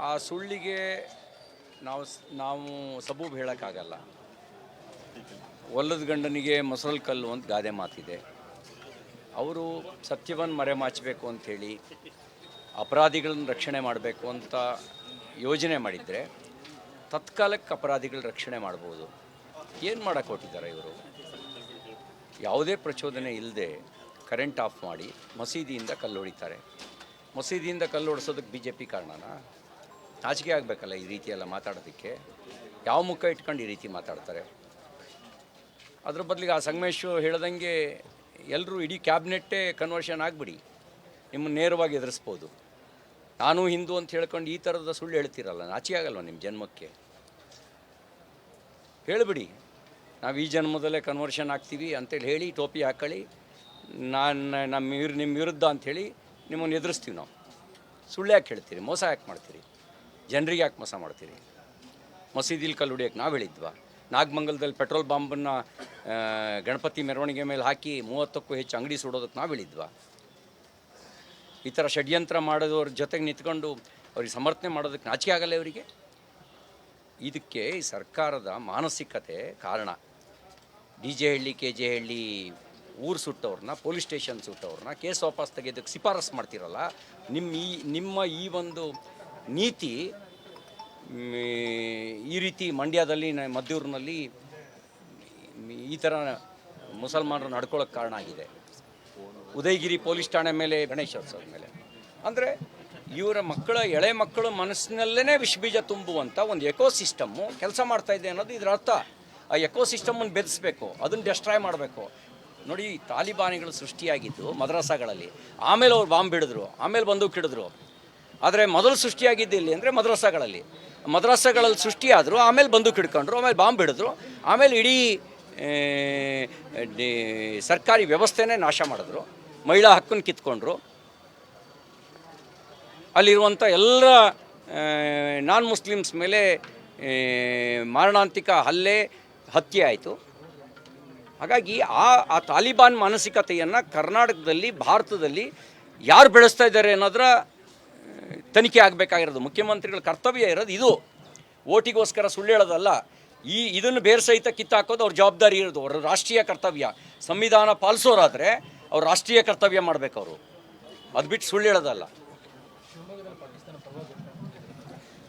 ಆ ಸುಳ್ಳಿಗೆ ನಾವು ಸಬೂಬು ಹೇಳೋಕ್ಕಾಗಲ್ಲ. ಒಲ್ಲದ ಗಂಡನಿಗೆ ಮೊಸರಲ್ಲಿ ಕಲ್ಲು ಅಂತ ಗಾದೆ ಮಾತಿದೆ. ಅವರು ಸತ್ಯವನ್ನು ಮರೆಮಾಚಬೇಕು ಅಂಥೇಳಿ ಅಪರಾಧಿಗಳನ್ನ ರಕ್ಷಣೆ ಮಾಡಬೇಕು ಅಂತ ಯೋಜನೆ ಮಾಡಿದರೆ ತತ್ಕಾಲಕ್ಕೆ ಅಪರಾಧಿಗಳ ರಕ್ಷಣೆ ಮಾಡ್ಬೋದು. ಏನು ಮಾಡೋಕ್ಕೆ ಹೊಟ್ಟಿದ್ದಾರೆ ಇವರು? ಯಾವುದೇ ಪ್ರಚೋದನೆ ಇಲ್ಲದೆ ಕರೆಂಟ್ ಆಫ್ ಮಾಡಿ ಮಸೀದಿಯಿಂದ ಕಲ್ಲು ಹೊಡಿತಾರೆ. ಮಸೀದಿಯಿಂದ ಕಲ್ಲು ಹೊಡಿಸೋದಕ್ಕೆ ಬಿ ಜೆ ಪಿ ಕಾರಣನಾ? ನಾಚಿಕೆ ಆಗಬೇಕಲ್ಲ ಈ ರೀತಿಯೆಲ್ಲ ಮಾತಾಡೋದಕ್ಕೆ. ಯಾವ ಮುಖ ಇಟ್ಕೊಂಡು ಈ ರೀತಿ ಮಾತಾಡ್ತಾರೆ? ಅದ್ರ ಬದಲಿಗೆ ಆ ಸಂಗಮೇಶ್ ಹೇಳ್ದಂಗೆ ಎಲ್ಲರೂ ಇಡೀ ಕ್ಯಾಬಿನೆಟ್ಟೇ ಕನ್ವರ್ಷನ್ ಆಗಿಬಿಡಿ, ನಿಮ್ಮನ್ನು ನೇರವಾಗಿ ಎದುರಿಸ್ಬೋದು. ನಾನು ಹಿಂದೂ ಅಂತ ಹೇಳ್ಕೊಂಡು ಈ ಥರದ ಸುಳ್ಳು ಹೇಳ್ತೀರಲ್ಲ, ನಾಚಿಕೆ ಆಗಲ್ವ ನಿಮ್ಮ ಜನ್ಮಕ್ಕೆ? ಹೇಳಿಬಿಡಿ, ನಾವು ಈ ಜನ್ಮದಲ್ಲೇ ಕನ್ವರ್ಷನ್ ಆಗ್ತೀವಿ ಅಂತೇಳಿ ಹೇಳಿ ಟೋಪಿ ಹಾಕೊಳ್ಳಿ, ನಿಮ್ಮ ವಿರುದ್ಧ ಅಂಥೇಳಿ ನಿಮ್ಮನ್ನು ಎದುರಿಸ್ತೀವಿ ನಾವು. ಸುಳ್ಳು ಯಾಕೆ ಹೇಳ್ತೀರಿ? ಮೋಸ ಯಾಕೆ ಮಾಡ್ತೀರಿ? ಜನರಿಗೆ ಯಾಕೆ ಮೋಸ ಮಾಡ್ತೀರಿ? ಮಸೀದಿಲಿ ಕಲ್ಲು ಹೊಡಿಯೋಕ್ಕೆ ನಾವು ಹೇಳಿದ್ವಾ? ನಾಗಮಂಗಲದಲ್ಲಿ ಪೆಟ್ರೋಲ್ ಬಾಂಬನ್ನು ಗಣಪತಿ ಮೆರವಣಿಗೆ ಮೇಲೆ ಹಾಕಿ 30ಕ್ಕೂ ಹೆಚ್ಚು ಅಂಗಡಿ ಸುಡೋದಕ್ಕೆ ನಾವು ಹೇಳಿದ್ವಾ? ಈ ಥರ ಷಡ್ಯಂತ್ರ ಮಾಡೋದವ್ರ ಜೊತೆಗೆ ನಿಂತ್ಕೊಂಡು ಅವ್ರಿಗೆ ಸಮರ್ಥನೆ ಮಾಡೋದಕ್ಕೆ ನಾಚಿಕೆ ಆಗಲ್ಲ ಇವರಿಗೆ? ಇದಕ್ಕೆ ಈ ಸರ್ಕಾರದ ಮಾನಸಿಕತೆ ಕಾರಣ. ಡಿ ಜೆ ಹಳ್ಳಿ, ಕೆ ಜೆ ಹಳ್ಳಿ ಊರು ಸುಟ್ಟವ್ರನ್ನ, ಪೊಲೀಸ್ ಸ್ಟೇಷನ್ ಸುಟ್ಟವ್ರನ್ನ ಕೇಸ್ ವಾಪಸ್ ತೆಗೆಯೋದಕ್ಕೆ ಶಿಫಾರಸು ಮಾಡ್ತಿರಲ್ಲ. ನಿಮ್ಮ ಈ ಒಂದು ನೀತಿ ಈ ರೀತಿ ಮಂಡ್ಯದಲ್ಲಿ, ಮದ್ದೂರಿನಲ್ಲಿ ಈ ಥರ ಮುಸಲ್ಮಾನರು ನಡ್ಕೊಳ್ಳೋಕ್ಕೆ ಕಾರಣ ಆಗಿದೆ. ಉದಯಗಿರಿ ಪೊಲೀಸ್ ಠಾಣೆ ಮೇಲೆ, ಗಣೇಶೋತ್ಸವದ ಮೇಲೆ, ಅಂದರೆ ಇವರ ಎಳೆ ಮಕ್ಕಳ ಮನಸ್ಸಿನಲ್ಲೇ ವಿಷಬೀಜ ತುಂಬುವಂಥ ಒಂದು ಎಕೋಸಿಸ್ಟಮ್ಮು ಕೆಲಸ ಮಾಡ್ತಾಯಿದೆ ಅನ್ನೋದು ಇದರ ಅರ್ಥ. ಆ ಎಕೋಸಿಸ್ಟಮನ್ನು ಬೆದರಿಸಬೇಕು, ಅದನ್ನು ಡೆಸ್ಟ್ರಾಯ್ ಮಾಡಬೇಕು. ನೋಡಿ, ತಾಲಿಬಾನಿಗಳು ಸೃಷ್ಟಿಯಾಗಿದ್ದು ಮದ್ರಸಾಗಳಲ್ಲಿ, ಆಮೇಲೆ ಅವ್ರು ಬಾಂಬ್ ಬಿಡಿದ್ರು, ಆಮೇಲೆ ಬಂದೂಕ್ ಹಿಡಿದ್ರು. ಆದರೆ ಮೊದಲು ಸೃಷ್ಟಿಯಾಗಿದ್ದು ಇಲ್ಲಿ ಅಂದರೆ ಮದ್ರಸಾಗಳಲ್ಲಿ ಸೃಷ್ಟಿಯಾದರು, ಆಮೇಲೆ ಬಂದೂಕ್ ಹಿಡ್ಕೊಂಡ್ರು, ಆಮೇಲೆ ಬಾಂಬ್ ಹಿಡಿದ್ರು, ಆಮೇಲೆ ಇಡೀ ಸರ್ಕಾರಿ ವ್ಯವಸ್ಥೆನೇ ನಾಶ ಮಾಡಿದ್ರು, ಮಹಿಳಾ ಹಕ್ಕನ್ನು ಕಿತ್ಕೊಂಡ್ರು, ಅಲ್ಲಿರುವಂಥ ಎಲ್ಲ ನಾನ್ ಮುಸ್ಲಿಮ್ಸ್ ಮೇಲೆ ಮಾರಣಾಂತಿಕ ಹತ್ಯೆ ಆಯಿತು. ಹಾಗಾಗಿ ಆ ತಾಲಿಬಾನ್ ಮಾನಸಿಕತೆಯನ್ನು ಕರ್ನಾಟಕದಲ್ಲಿ, ಭಾರತದಲ್ಲಿ ಯಾರು ಬೆಳೆಸ್ತಾ ಇದ್ದಾರೆ ಅನ್ನೋದರ ತನಿಖೆ ಆಗಬೇಕಾಗಿರೋದು. ಮುಖ್ಯಮಂತ್ರಿಗಳ ಕರ್ತವ್ಯ ಇರೋದು ಇದು. ಓಟಿಗೋಸ್ಕರ ಸುಳ್ಳು ಹೇಳೋದಲ್ಲ. ಇದನ್ನು ಬೇರೆ ಸಹಿತ ಕಿತ್ತಾಕೋದು ಅವ್ರ ಜವಾಬ್ದಾರಿ ಇರೋದು, ಅವ್ರ ರಾಷ್ಟ್ರೀಯ ಕರ್ತವ್ಯ. ಸಂವಿಧಾನ ಪಾಲಿಸೋರಾದರೆ ಅವ್ರು ರಾಷ್ಟ್ರೀಯ ಕರ್ತವ್ಯ ಮಾಡಬೇಕು ಅವರು, ಅದು ಬಿಟ್ಟು ಸುಳ್ಳು ಹೇಳೋದಲ್ಲ.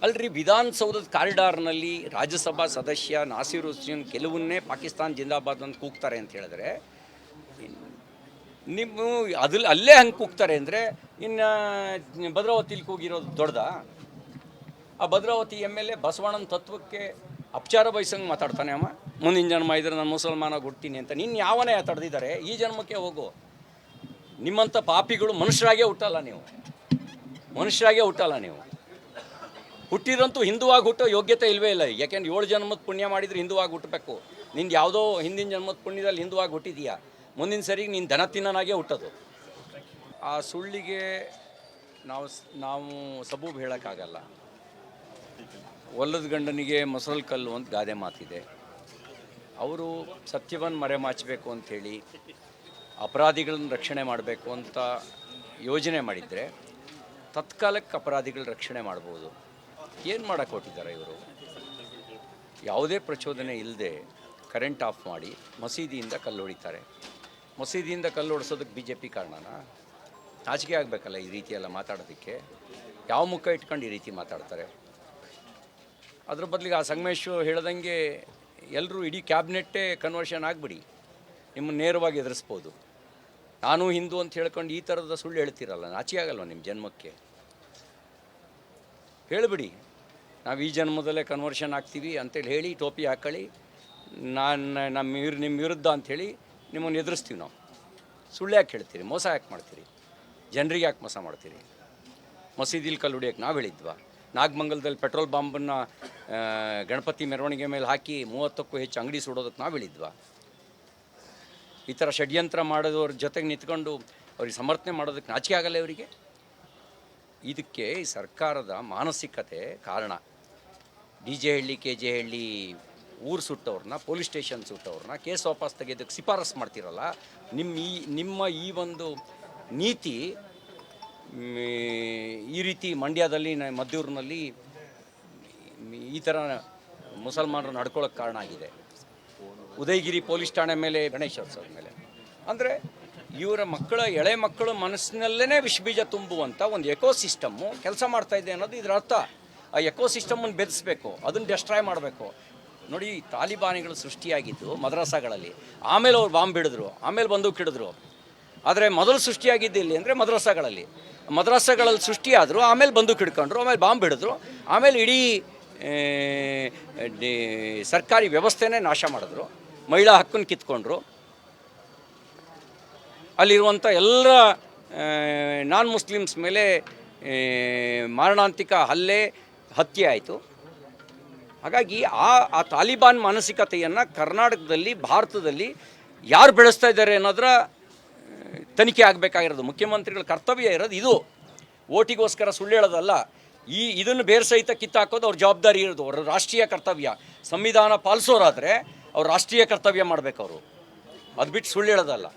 ಅಲ್ರಿ, ವಿಧಾನಸೌಧದ ಕಾರಿಡಾರ್ನಲ್ಲಿ ರಾಜ್ಯಸಭಾ ಸದಸ್ಯ ನಾಸೀರ್ ಹುಸೇನ್ ಕೆಲವನ್ನೇ ಪಾಕಿಸ್ತಾನ ಜಿಂದಾಬಾದ್ ಅಂತ ಕೂಗ್ತಾರೆ ಅಂತ ಹೇಳಿದ್ರೆ, ಅಲ್ಲೇ ಹಂಗೆ ಕೂಗ್ತಾರೆ ಅಂದರೆ ಇನ್ನು ಭದ್ರಾವತಿಲಿ ಕೂಗಿರೋದು ದೊಡ್ಡದಾ? ಆ ಭದ್ರಾವತಿ MLA ಬಸವಣ್ಣನ ತತ್ವಕ್ಕೆ ಅಪಚಾರ ಬಯಸಂಗೆ ಮಾತಾಡ್ತಾನೆ ಅಮ್ಮ. ಮುಂದಿನ ಜನ್ಮ ಇದ್ರೆ ನಾನು ಮುಸಲ್ಮಾನಾಗಿ ಹುಡ್ತೀನಿ ಅಂತ. ನಿನ್ನ ಯಾವನೇ ತಡೆದಿದ್ದಾರೆ? ಈ ಜನ್ಮಕ್ಕೆ ಹೋಗು. ನಿಮ್ಮಂಥ ಪಾಪಿಗಳು ಮನುಷ್ಯರಾಗೇ ಹುಟ್ಟಲ್ಲ ನೀವು. ಹುಟ್ಟಿರಂತೂ ಹಿಂದುವಾಗಿ ಹುಟ್ಟೋ ಯೋಗ್ಯತೆ ಇಲ್ಲವೇ ಇಲ್ಲ. ಯಾಕೆಂದ್ರೆ 7 ಜನ್ಮದ ಪುಣ್ಯ ಮಾಡಿದರೆ ಹಿಂದುವಾಗಿ ಹುಟ್ಟಬೇಕು. ನಿಂದು ಯಾವುದೋ ಹಿಂದಿನ ಜನ್ಮದ ಪುಣ್ಯದಲ್ಲಿ ಹಿಂದುವಾಗಿ ಹುಟ್ಟಿದೀಯಾ, ಮುಂದಿನ ಸರಿಗೆ ನೀನು ದನ ತಿನ್ನೋನಾಗೇ ಹುಟ್ಟೋದು. ಆ ಸುಳ್ಳಿಗೆ ನಾವು ಸಬೂಬು ಹೇಳೋಕ್ಕಾಗಲ್ಲ. ಒಲ್ಲದ ಗಂಡನಿಗೆ ಮೊಸರಲ್ಲಿ ಕಲ್ಲು ಅಂತ ಗಾದೆ ಮಾತಿದೆ. ಅವರು ಸತ್ಯವನ್ನು ಮರೆಮಾಚಬೇಕು ಅಂಥೇಳಿ ಅಪರಾಧಿಗಳನ್ನ ರಕ್ಷಣೆ ಮಾಡಬೇಕು ಅಂತ ಯೋಜನೆ ಮಾಡಿದರೆ ತತ್ಕಾಲಕ್ಕೆ ಅಪರಾಧಿಗಳ ರಕ್ಷಣೆ ಮಾಡ್ಬೋದು. ಏನು ಮಾಡೋಕ್ಕೆ ಹೊಟ್ಟಿದ್ದಾರೆ ಇವರು? ಯಾವುದೇ ಪ್ರಚೋದನೆ ಇಲ್ಲದೆ ಕರೆಂಟ್ ಆಫ್ ಮಾಡಿ ಮಸೀದಿಯಿಂದ ಕಲ್ಲು ಹೊಡಿತಾರೆ. ಮಸೀದಿಯಿಂದ ಕಲ್ಲು ಹೊಡಿಸೋದಕ್ಕೆ ಬಿ ಜೆ ಪಿ ಕಾರಣನಾ? ನಾಚಿಕೆ ಆಗಬೇಕಲ್ಲ ಈ ರೀತಿಯೆಲ್ಲ ಮಾತಾಡೋದಕ್ಕೆ. ಯಾವ ಮುಖ ಇಟ್ಕೊಂಡು ಈ ರೀತಿ ಮಾತಾಡ್ತಾರೆ? ಅದ್ರ ಬದಲಿಗೆ ಆ ಸಂಗಮೇಶ್ ಹೇಳ್ದಂಗೆ ಎಲ್ಲರೂ ಇಡೀ ಕ್ಯಾಬಿನೆಟ್ಟೇ ಕನ್ವರ್ಷನ್ ಆಗಿಬಿಡಿ, ನಿಮ್ಮನ್ನು ನೇರವಾಗಿ ಎದುರಿಸ್ಬೋದು. ನಾನು ಹಿಂದೂ ಅಂತ ಹೇಳ್ಕೊಂಡು ಈ ಥರದ ಸುಳ್ಳು ಹೇಳ್ತೀರಲ್ಲ, ನಾಚಿಕೆ ಆಗಲ್ವ ನಿಮ್ಮ ಜನ್ಮಕ್ಕೆ? ಹೇಳಿಬಿಡಿ, ನಾವು ಈ ಜನ್ಮದಲ್ಲೇ ಕನ್ವರ್ಷನ್ ಆಗ್ತೀವಿ ಅಂತೇಳಿ ಹೇಳಿ ಟೋಪಿ ಹಾಕೊಳ್ಳಿ, ನಿಮ್ಮ ವಿರುದ್ಧ ಅಂಥೇಳಿ ನಿಮ್ಮನ್ನು ಎದುರಿಸ್ತೀವಿ ನಾವು. ಸುಳ್ಳು ಯಾಕೆ ಹೇಳ್ತೀರಿ? ಮೋಸ ಯಾಕೆ ಮಾಡ್ತೀರಿ? ಜನರಿಗೆ ಯಾಕೆ ಮೋಸ ಮಾಡ್ತೀರಿ? ಮಸೀದಿಲಿ ಕಲ್ಲು ಹೊಡಿಯೋಕ್ಕೆ ನಾವು ಹೇಳಿದ್ವಾ? ನಾಗಮಂಗಲದಲ್ಲಿ ಪೆಟ್ರೋಲ್ ಬಾಂಬನ್ನು ಗಣಪತಿ ಮೆರವಣಿಗೆ ಮೇಲೆ ಹಾಕಿ 30ಕ್ಕೂ ಹೆಚ್ಚು ಅಂಗಡಿ ಸುಡೋದಕ್ಕೆ ನಾವು ಹೇಳಿದ್ವಾ? ಈ ಥರ ಷಡ್ಯಂತ್ರ ಮಾಡೋದವ್ರ ಜೊತೆಗೆ ನಿಂತ್ಕೊಂಡು ಅವ್ರಿಗೆ ಸಮರ್ಥನೆ ಮಾಡೋದಕ್ಕೆ ನಾಚಿಕೆ ಆಗಲ್ಲ ಇವರಿಗೆ? ಇದಕ್ಕೆ ಈ ಸರ್ಕಾರದ ಮಾನಸಿಕತೆ ಕಾರಣ. ಡಿ ಜೆ ಹಳ್ಳಿ, ಕೆ ಜೆ ಹಳ್ಳಿ ಊರು ಸುಟ್ಟವ್ರನ್ನ, ಪೊಲೀಸ್ ಸ್ಟೇಷನ್ ಸುಟ್ಟವ್ರನ್ನ ಕೇಸ್ ವಾಪಸ್ ತೆಗೆಯೋದಕ್ಕೆ ಶಿಫಾರಸು ಮಾಡ್ತಿರಲ್ಲ. ನಿಮ್ಮ ಈ ಒಂದು ನೀತಿ ಈ ರೀತಿ ಮಂಡ್ಯದಲ್ಲಿ ಮದ್ದೂರಿನಲ್ಲಿ ಈ ಥರ ಮುಸಲ್ಮಾನರು ನಡ್ಕೊಳ್ಳೋಕ್ಕೆ ಕಾರಣ ಆಗಿದೆ. ಉದಯಗಿರಿ ಪೊಲೀಸ್ ಠಾಣೆ ಮೇಲೆ ಗಣೇಶೋತ್ಸವದ ಮೇಲೆ ಅಂದರೆ ಇವರ ಮಕ್ಕಳ ಎಳೆ ಮಕ್ಕಳ ಮನಸ್ಸಿನಲ್ಲೇ ವಿಷಬೀಜ ತುಂಬುವಂಥ ಒಂದು ಎಕೋಸಿಸ್ಟಮ್ಮು ಕೆಲಸ ಮಾಡ್ತಾಯಿದೆ ಅನ್ನೋದು ಇದರ ಅರ್ಥ. ಆ ಎಕೋಸಿಸ್ಟಮನ್ನು ಬೆಳೆಸಬೇಕು, ಅದನ್ನು ಡೆಸ್ಟ್ರಾಯ್ ಮಾಡಬೇಕು. ನೋಡಿ, ತಾಲಿಬಾನಿಗಳು ಸೃಷ್ಟಿಯಾಗಿದ್ದು ಮದ್ರಸಾಗಳಲ್ಲಿ, ಆಮೇಲೆ ಅವ್ರು ಬಾಂಬ್ ಬಿಡಿದ್ರು, ಆಮೇಲೆ ಬಂದೂಕ್ ಹಿಡಿದ್ರು. ಆದರೆ ಮೊದಲು ಸೃಷ್ಟಿಯಾಗಿದ್ದು ಇಲ್ಲಿ ಅಂದರೆ ಮದ್ರಸಾಗಳಲ್ಲಿ ಸೃಷ್ಟಿಯಾದರು, ಆಮೇಲೆ ಬಂದೂಕ್ ಹಿಡ್ಕೊಂಡ್ರು, ಆಮೇಲೆ ಬಾಂಬ್ ಹಿಡಿದ್ರು, ಆಮೇಲೆ ಇಡೀ ಸರ್ಕಾರಿ ವ್ಯವಸ್ಥೆನೇ ನಾಶ ಮಾಡಿದ್ರು, ಮಹಿಳಾ ಹಕ್ಕನ್ನು ಕಿತ್ಕೊಂಡ್ರು. ಅಲ್ಲಿರುವಂಥ ಎಲ್ಲ ನಾನ್ ಮುಸ್ಲಿಮ್ಸ್ ಮೇಲೆ ಮಾರಣಾಂತಿಕ ಹತ್ಯೆ ಆಯಿತು. ಹಾಗಾಗಿ ಆ ತಾಲಿಬಾನ್ ಮಾನಸಿಕತೆಯನ್ನು ಕರ್ನಾಟಕದಲ್ಲಿ, ಭಾರತದಲ್ಲಿ ಯಾರು ಬೆಳೆಸ್ತಾ ಇದ್ದಾರೆ ಅನ್ನೋದರ ತನಿಖೆ ಆಗಬೇಕಾಗಿರೋದು. ಮುಖ್ಯಮಂತ್ರಿಗಳ ಕರ್ತವ್ಯ ಇರೋದು ಇದು. ಓಟಿಗೋಸ್ಕರ ಸುಳ್ಳು ಹೇಳೋದಲ್ಲ. ಇದನ್ನು ಬೇರೆ ಸಹಿತ ಕಿತ್ತಾಕೋದು ಅವ್ರ ಜವಾಬ್ದಾರಿ ಇರೋದು, ಅವ್ರ ರಾಷ್ಟ್ರೀಯ ಕರ್ತವ್ಯ. ಸಂವಿಧಾನ ಪಾಲಿಸೋರಾದರೆ ಅವ್ರು ರಾಷ್ಟ್ರೀಯ ಕರ್ತವ್ಯ ಮಾಡಬೇಕು ಅವರು, ಅದು ಬಿಟ್ಟು ಸುಳ್ಳು ಹೇಳೋದಲ್ಲ.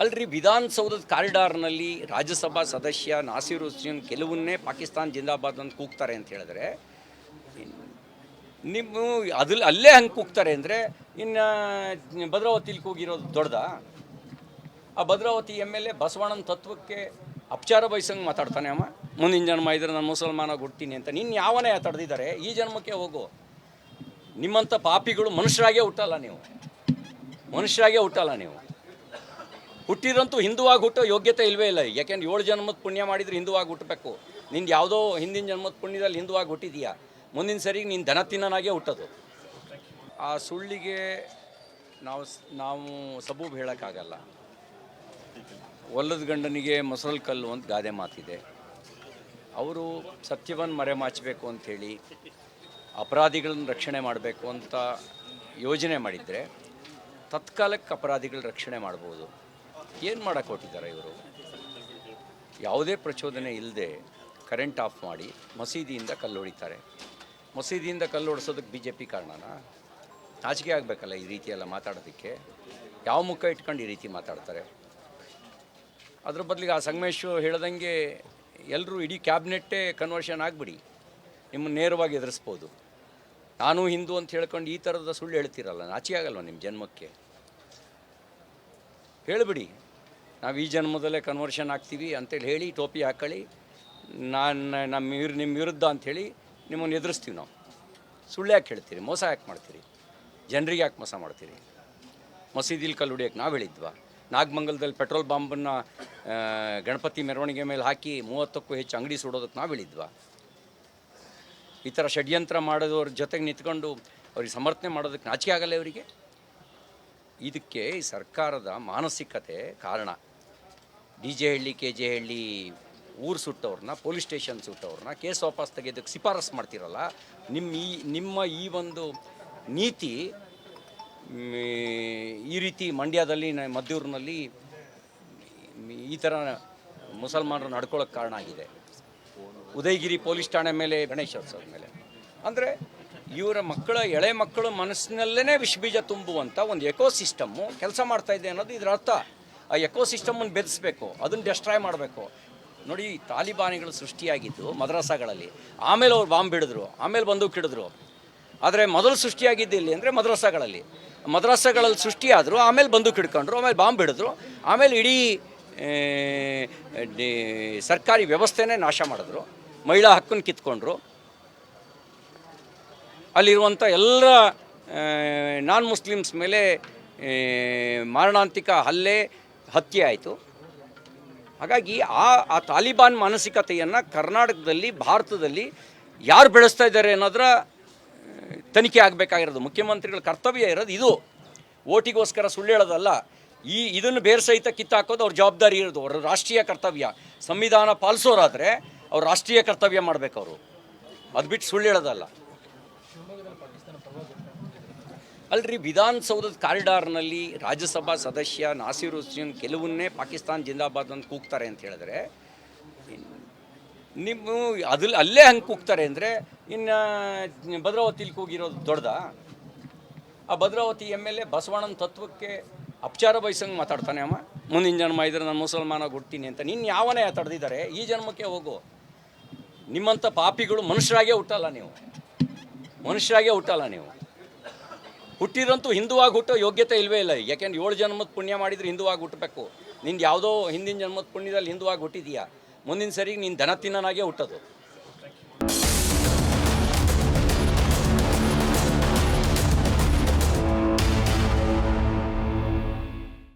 ಅಲ್ರಿ, ವಿಧಾನಸೌಧದ ಕಾರಿಡಾರ್ನಲ್ಲಿ ರಾಜ್ಯಸಭಾ ಸದಸ್ಯ ನಾಸೀರ್ ಹುಸೇನ್ ಕೆಲವನ್ನೇ ಪಾಕಿಸ್ತಾನ ಜಿಂದಾಬಾದ್ ಅಂತ ಕೂಗ್ತಾರೆ ಅಂತ ಹೇಳಿದ್ರೆ, ನೀವು ಅಲ್ಲೇ ಹಂಗೆ ಕೂಗ್ತಾರೆ ಅಂದರೆ ಇನ್ನು ಭದ್ರಾವತಿಲಿ ಕೂಗಿರೋದು ದೊಡ್ಡದ? ಆ ಭದ್ರಾವತಿ MLA ಬಸವಣ್ಣನ ತತ್ವಕ್ಕೆ ಅಪಚಾರ ಬಯಸಂಗೆ ಮಾತಾಡ್ತಾನೆ ಅಮ್ಮ. ಮುಂದಿನ ಜನ್ಮ ಇದ್ರೆ ನಾನು ಮುಸಲ್ಮಾನಾಗಿ ಹುಡ್ತೀನಿ ಅಂತ. ನಿನ್ನ ಯಾವನೇ ತಡೆದಿದ್ದಾರೆ? ಈ ಜನ್ಮಕ್ಕೆ ಹೋಗು. ನಿಮ್ಮಂಥ ಪಾಪಿಗಳು ಮನುಷ್ಯರಾಗೇ ಹುಟ್ಟಲ್ಲ ನೀವು, ಮನುಷ್ಯರಾಗೇ ಹುಟ್ಟಲ್ಲ ನೀವು. ಹುಟ್ಟಿದ್ರಂತೂ ಹಿಂದುವಾಗಿ ಹುಟ್ಟೋ ಯೋಗ್ಯತೆ ಇಲ್ಲವೇ ಇಲ್ಲ. ಯಾಕೆಂದ್ರೆ 7 ಜನ್ಮದ ಪುಣ್ಯ ಮಾಡಿದರೆ ಹಿಂದುವಾಗಿ ಹುಟ್ಟಬೇಕು. ನಿಂದು ಯಾವುದೋ ಹಿಂದಿನ ಜನ್ಮದ ಪುಣ್ಯದಲ್ಲಿ ಹಿಂದುವಾಗಿ ಹುಟ್ಟಿದೀಯಾ, ಮುಂದಿನ ಸರಿಗೆ ನೀನು ದನ ತಿನ್ನನಾಗೆ ಹುಟ್ಟೋದು. ಆ ಸುಳ್ಳಿಗೆ ನಾವು ಸಬೂಬು ಹೇಳೋಕ್ಕಾಗಲ್ಲ. ಒಲ್ಲದ ಗಂಡನಿಗೆ ಮೊಸರಲ್ಲಿ ಕಲ್ಲು ಅಂತ ಗಾದೆ ಮಾತಿದೆ. ಅವರು ಸತ್ಯವನ್ನು ಮರೆಮಾಚಬೇಕು ಅಂಥೇಳಿ ಅಪರಾಧಿಗಳನ್ನು ರಕ್ಷಣೆ ಮಾಡಬೇಕು ಅಂತ ಯೋಜನೆ ಮಾಡಿದರೆ ತತ್ಕಾಲಕ್ಕೆ ಅಪರಾಧಿಗಳ ರಕ್ಷಣೆ ಮಾಡ್ಬೋದು. ಏನು ಮಾಡೋಕ್ಕೆ ಹೊಟ್ಟಿದ್ದಾರೆ ಇವರು? ಯಾವುದೇ ಪ್ರಚೋದನೆ ಇಲ್ಲದೆ ಕರೆಂಟ್ ಆಫ್ ಮಾಡಿ ಮಸೀದಿಯಿಂದ ಕಲ್ಲು ಹೊಡಿತಾರೆ. ಮಸೀದಿಯಿಂದ ಕಲ್ಲು ಹೊಡಿಸೋದಕ್ಕೆ BJP ಕಾರಣನಾ? ನಾಚಿಕೆ ಆಗಬೇಕಲ್ಲ ಈ ರೀತಿ ಎಲ್ಲ ಮಾತಾಡೋದಕ್ಕೆ. ಯಾವ ಮುಖ ಇಟ್ಕೊಂಡು ಈ ರೀತಿ ಮಾತಾಡ್ತಾರೆ? ಅದ್ರ ಬದಲಿಗೆ ಆ ಸಂಗಮೇಶ್ ಹೇಳ್ದಂಗೆ ಎಲ್ಲರೂ ಇಡೀ ಕ್ಯಾಬಿನೆಟ್ಟೇ ಕನ್ವರ್ಷನ್ ಆಗಿಬಿಡಿ, ನಿಮ್ಮನ್ನು ನೇರವಾಗಿ ಎದುರಿಸ್ಬೋದು. ನಾನು ಹಿಂದೂ ಅಂತ ಹೇಳ್ಕೊಂಡು ಈ ಥರದ ಸುಳ್ಳು ಹೇಳ್ತಿರಲ್ಲ, ನಾಚಿಕೆ ಆಗಲ್ವ ನಿಮ್ಮ ಜನ್ಮಕ್ಕೆ? ಹೇಳಿಬಿಡಿ, ನಾವು ಈ ಜನ್ಮದಲ್ಲೇ ಕನ್ವರ್ಷನ್ ಆಗ್ತೀವಿ ಅಂತೇಳಿ ಹೇಳಿ, ಟೋಪಿ ಹಾಕೊಳ್ಳಿ, ನಿಮ್ಮ ವಿರುದ್ಧ ಅಂಥೇಳಿ ನಿಮ್ಮನ್ನು ಎದುರಿಸ್ತೀವಿ ನಾವು. ಸುಳ್ಳು ಯಾಕೆ ಹೇಳ್ತೀರಿ? ಮೋಸ ಯಾಕೆ ಮಾಡ್ತೀರಿ? ಜನರಿಗೆ ಯಾಕೆ ಮೋಸ ಮಾಡ್ತೀರಿ? ಮಸೀದಿಲಿ ಕಲ್ಲು ಹೊಡಿಯೋಕ್ಕೆ ನಾವು ಹೇಳಿದ್ವಾ? ನಾಗಮಂಗಲದಲ್ಲಿ ಪೆಟ್ರೋಲ್ ಬಾಂಬನ್ನು ಗಣಪತಿ ಮೆರವಣಿಗೆ ಮೇಲೆ ಹಾಕಿ 30ಕ್ಕೂ ಹೆಚ್ಚು ಅಂಗಡಿ ಸುಡೋದಕ್ಕೆ ನಾವು ಹೇಳಿದ್ವಾ? ಈ ಥರ ಷಡ್ಯಂತ್ರ ಮಾಡೋದವ್ರ ಜೊತೆಗೆ ನಿಂತ್ಕೊಂಡು ಅವ್ರಿಗೆ ಸಮರ್ಥನೆ ಮಾಡೋದಕ್ಕೆ ನಾಚಿಕೆ ಆಗಲ್ಲ ಇವರಿಗೆ? ಇದಕ್ಕೆ ಈ ಸರ್ಕಾರದ ಮಾನಸಿಕತೆ ಕಾರಣ. DJ ಹಳ್ಳಿ KJ ಹಳ್ಳಿ ಊರು ಸುಟ್ಟವ್ರನ್ನ, ಪೊಲೀಸ್ ಸ್ಟೇಷನ್ ಸುಟ್ಟವ್ರನ್ನ ಕೇಸ್ ವಾಪಸ್ ತೆಗೆಯೋದಕ್ಕೆ ಶಿಫಾರಸು ಮಾಡ್ತಿರಲ್ಲ. ನಿಮ್ಮ ಈ ಒಂದು ನೀತಿ ಈ ರೀತಿ ಮಂಡ್ಯದಲ್ಲಿ, ಮದ್ದೂರಿನಲ್ಲಿ ಈ ಥರ ಮುಸಲ್ಮಾನರು ನಡ್ಕೊಳ್ಳೋಕ್ಕೆ ಕಾರಣ ಆಗಿದೆ. ಉದಯಗಿರಿ ಪೊಲೀಸ್ ಠಾಣೆ ಮೇಲೆ ಗಣೇಶೋತ್ಸವದ ಮೇಲೆ ಅಂದರೆ ಇವರ ಮಕ್ಕಳ ಎಳೆ ಮಕ್ಕಳ ಮನಸ್ಸಿನಲ್ಲೇ ವಿಷಬೀಜ ತುಂಬುವಂಥ ಒಂದು ಎಕೋಸಿಸ್ಟಮ್ಮು ಕೆಲಸ ಮಾಡ್ತಾಯಿದೆ ಅನ್ನೋದು ಇದರ ಅರ್ಥ. ಆ ಎಕೋಸಿಸ್ಟಮನ್ನು ಬೆಳೆಸಬೇಕು, ಅದನ್ನು ಡೆಸ್ಟ್ರಾಯ್ ಮಾಡಬೇಕು. ನೋಡಿ, ತಾಲಿಬಾನಿಗಳು ಸೃಷ್ಟಿಯಾಗಿದ್ದು ಮದ್ರಸಾಗಳಲ್ಲಿ, ಆಮೇಲೆ ಅವ್ರು ಬಾಂಬ್ ಬಿಡಿದ್ರು, ಆಮೇಲೆ ಬಂದೂಕ್ ಹಿಡಿದ್ರು. ಆದರೆ ಮೊದಲು ಸೃಷ್ಟಿಯಾಗಿದ್ದು ಇಲ್ಲಿ ಅಂದರೆ ಮದ್ರಸಾಗಳಲ್ಲಿ ಸೃಷ್ಟಿಯಾದರು, ಆಮೇಲೆ ಬಂದೂಕ್ ಹಿಡ್ಕೊಂಡ್ರು, ಆಮೇಲೆ ಬಾಂಬ್ ಹಿಡಿದ್ರು, ಆಮೇಲೆ ಇಡೀ ಸರ್ಕಾರಿ ವ್ಯವಸ್ಥೆನೇ ನಾಶ ಮಾಡಿದ್ರು, ಮಹಿಳಾ ಹಕ್ಕನ್ನು ಕಿತ್ಕೊಂಡ್ರು. ಅಲ್ಲಿರುವಂಥ ಎಲ್ಲ ನಾನ್ ಮುಸ್ಲಿಮ್ಸ್ ಮೇಲೆ ಮಾರಣಾಂತಿಕ ಹತ್ಯೆ ಆಯಿತು. ಹಾಗಾಗಿ ಆ ತಾಲಿಬಾನ್ ಮಾನಸಿಕತೆಯನ್ನು ಕರ್ನಾಟಕದಲ್ಲಿ, ಭಾರತದಲ್ಲಿ ಯಾರು ಬೆಳೆಸ್ತಾ ಇದ್ದಾರೆ ಅನ್ನೋದರ ತನಿಖೆ ಆಗಬೇಕಾಗಿರೋದು. ಮುಖ್ಯಮಂತ್ರಿಗಳ ಕರ್ತವ್ಯ ಇರೋದು ಇದು. ಓಟಿಗೋಸ್ಕರ ಸುಳ್ಳು ಹೇಳೋದಲ್ಲ. ಇದನ್ನು ಬೇರೆ ಸಹಿತ ಕಿತ್ತಾಕೋದು ಅವ್ರ ಜವಾಬ್ದಾರಿ ಇರೋದು, ಅವ್ರ ರಾಷ್ಟ್ರೀಯ ಕರ್ತವ್ಯ. ಸಂವಿಧಾನ ಪಾಲಿಸೋರಾದರೆ ಅವ್ರು ರಾಷ್ಟ್ರೀಯ ಕರ್ತವ್ಯ ಮಾಡಬೇಕು ಅವರು, ಅದು ಬಿಟ್ಟು ಸುಳ್ಳು ಹೇಳೋದಲ್ಲ. ಅಲ್ರಿ, ವಿಧಾನಸೌಧದ ಕಾರಿಡಾರ್ನಲ್ಲಿ ರಾಜ್ಯಸಭಾ ಸದಸ್ಯ ನಾಸೀರ್ ಹುಸೇನ್ ಕೆಲವನ್ನೇ ಪಾಕಿಸ್ತಾನ ಜಿಂದಾಬಾದ್ ಅಂತ ಕೂಗ್ತಾರೆ ಅಂತ ಹೇಳಿದ್ರೆ, ನೀವು ಅಲ್ಲೇ ಹಂಗೆ ಕೂಗ್ತಾರೆ ಅಂದರೆ ಇನ್ನು ಭದ್ರಾವತಿಲಿ ಕೂಗಿರೋದು ದೊಡ್ಡದ? ಆ ಭದ್ರಾವತಿ MLA ಬಸವಣ್ಣನ ತತ್ವಕ್ಕೆ ಅಪಚಾರ ಬಯಸಂಗೆ ಮಾತಾಡ್ತಾನೆ ಅಮ್ಮ. ಮುಂದಿನ ಜನ್ಮ ಇದ್ರೆ ನಾನು ಮುಸಲ್ಮಾನಾಗಿ ಹುಡ್ತೀನಿ ಅಂತ ನಿನ್ನ ಯಾವನೇ ತಡೆದಿದ್ದಾರೆ? ಈ ಜನ್ಮಕ್ಕೆ ಹೋಗು. ನಿಮ್ಮಂಥ ಪಾಪಿಗಳು ಮನುಷ್ಯರಾಗೇ ಹುಟ್ಟಲ್ಲ ನೀವು, ಮನುಷ್ಯರಾಗೇ ಹುಟ್ಟಲ್ಲ ನೀವು. ಹುಟ್ಟಿದ್ರಂತೂ ಹಿಂದುವಾಗಿ ಹುಟ್ಟೋ ಯೋಗ್ಯತೆ ಇಲ್ಲವೇ ಇಲ್ಲ. ಯಾಕೆಂದ್ರೆ 7 ಜನ್ಮದ ಪುಣ್ಯ ಮಾಡಿದರೆ ಹಿಂದುವಾಗಿ ಹುಟ್ಟಬೇಕು. ನಿಂದು ಯಾವುದೋ ಹಿಂದಿನ ಜನ್ಮದ ಪುಣ್ಯದಲ್ಲಿ ಹಿಂದುವಾಗಿ ಹುಟ್ಟಿದೀಯಾ, ಮುಂದಿನ ಸರಿಗೆ ನೀನು ದನ ತಿನ್ನನಾಗೇ ಹುಟ್ಟೋದು.